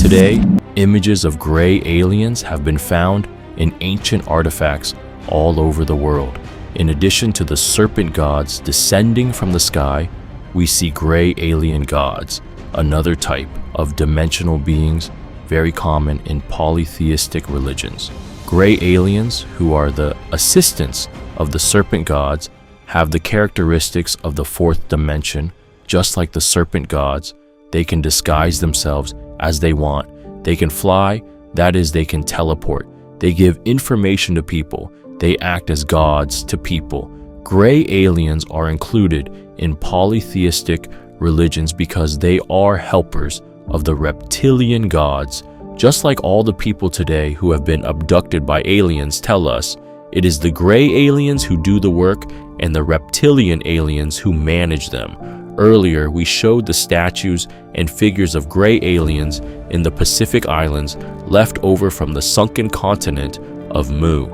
Today, images of gray aliens have been found in ancient artifacts all over the world. In addition to the serpent gods descending from the sky, we see gray alien gods, another type of dimensional beings very common in polytheistic religions. Gray aliens, who are the assistants of the serpent gods, have the characteristics of the fourth dimension. Just like the serpent gods, they can disguise themselves as they want. They can fly, that is, they can teleport. They give information to people. They act as gods to people. Gray aliens are included in polytheistic religions because they are helpers of the reptilian gods. Just like all the people today who have been abducted by aliens tell us, it is the gray aliens who do the work and the reptilian aliens who manage them. Earlier, we showed the statues and figures of gray aliens in the Pacific Islands left over from the sunken continent of Mu.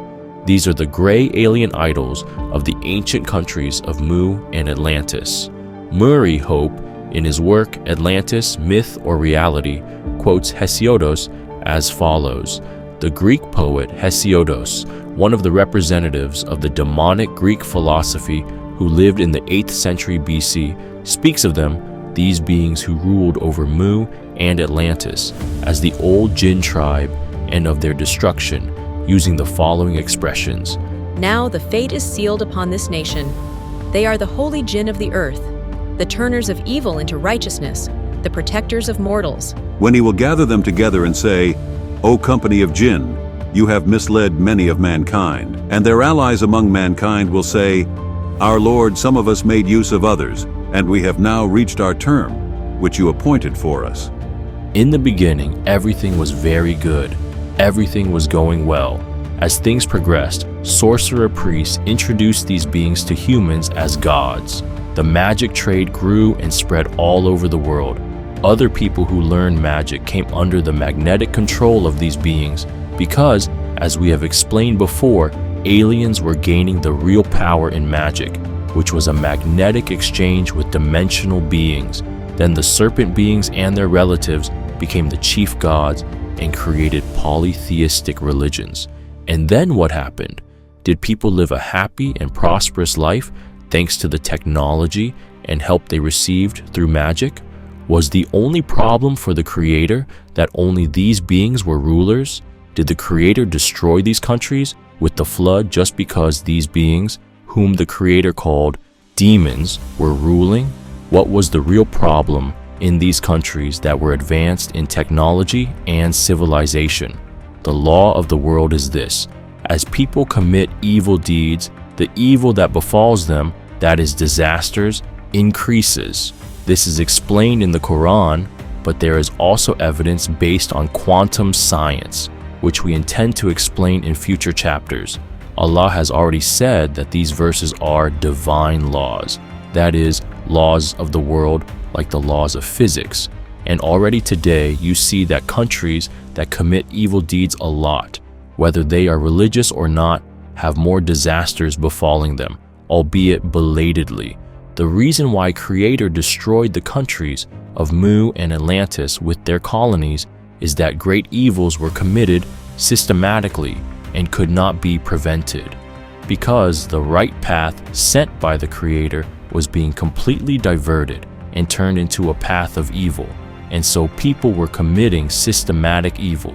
These are the gray alien idols of the ancient countries of Mu and Atlantis. Murray Hope, in his work Atlantis, Myth or Reality, quotes Hesiodos as follows. The Greek poet Hesiodos, one of the representatives of the demonic Greek philosophy who lived in the 8th century BC, speaks of them, these beings who ruled over Mu and Atlantis, as the old Jinn tribe, and of their destruction, using the following expressions. Now the fate is sealed upon this nation. They are the holy Jinn of the earth, the turners of evil into righteousness, the protectors of mortals. When he will gather them together and say, O company of Jinn, you have misled many of mankind. And their allies among mankind will say, Our Lord, some of us made use of others, and we have now reached our term, which you appointed for us. In the beginning, everything was very good. Everything was going well. As things progressed, sorcerer priests introduced these beings to humans as gods. The magic trade grew and spread all over the world. Other people who learned magic came under the magnetic control of these beings because, as we have explained before, aliens were gaining the real power in magic, which was a magnetic exchange with dimensional beings. Then the serpent beings and their relatives became the chief gods and created polytheistic religions. And then what happened? Did people live a happy and prosperous life thanks to the technology and help they received through magic? Was the only problem for the Creator that only these beings were rulers? Did the Creator destroy these countries with the flood just because these beings, whom the Creator called demons, were ruling? What was the real problem in these countries that were advanced in technology and civilization? The law of the world is this: as people commit evil deeds, the evil that befalls them, that is disasters, increases. This is explained in the Koran, but there is also evidence based on quantum science, which we intend to explain in future chapters. Allah has already said that these verses are divine laws, that is, laws of the world like the laws of physics. And already today you see that countries that commit evil deeds a lot, whether they are religious or not, have more disasters befalling them, albeit belatedly. The reason why Creator destroyed the countries of Mu and Atlantis with their colonies is that great evils were committed systematically and could not be prevented, because the right path sent by the Creator was being completely diverted and turned into a path of evil. And so people were committing systematic evil,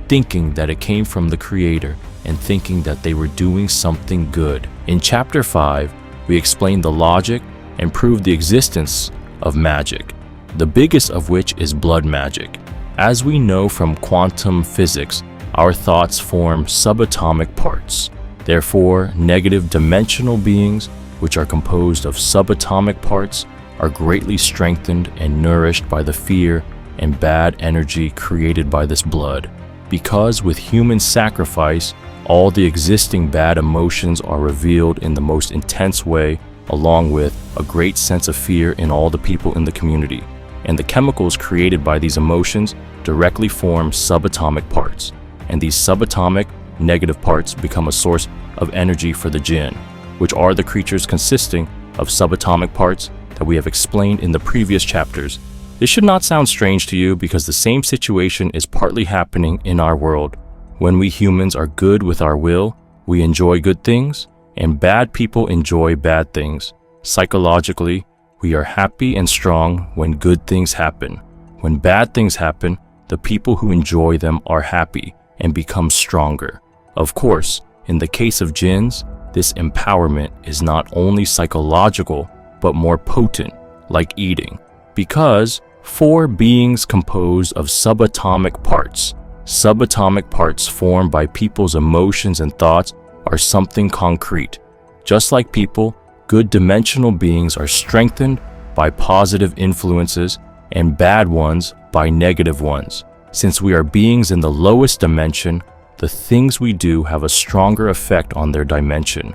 thinking that it came from the Creator and thinking that they were doing something good. In chapter 5, we explained the logic and proved the existence of magic, the biggest of which is blood magic. As we know from quantum physics, our thoughts form subatomic parts. Therefore, negative dimensional beings, which are composed of subatomic parts, are greatly strengthened and nourished by the fear and bad energy created by this blood. Because with human sacrifice, all the existing bad emotions are revealed in the most intense way, along with a great sense of fear in all the people in the community. And the chemicals created by these emotions directly form subatomic parts. And these subatomic negative parts become a source of energy for the Jinn, which are the creatures consisting of subatomic parts that we have explained in the previous chapters. This should not sound strange to you because the same situation is partly happening in our world. When we humans are good with our will, we enjoy good things, and bad people enjoy bad things. Psychologically, we are happy and strong when good things happen. When bad things happen, the people who enjoy them are happy and become stronger. Of course, in the case of jinns, this empowerment is not only psychological, but more potent, like eating, because 4 beings composed of subatomic parts. Subatomic parts formed by people's emotions and thoughts are something concrete. Just like people, good dimensional beings are strengthened by positive influences and bad ones by negative ones. Since we are beings in the lowest dimension, the things we do have a stronger effect on their dimension.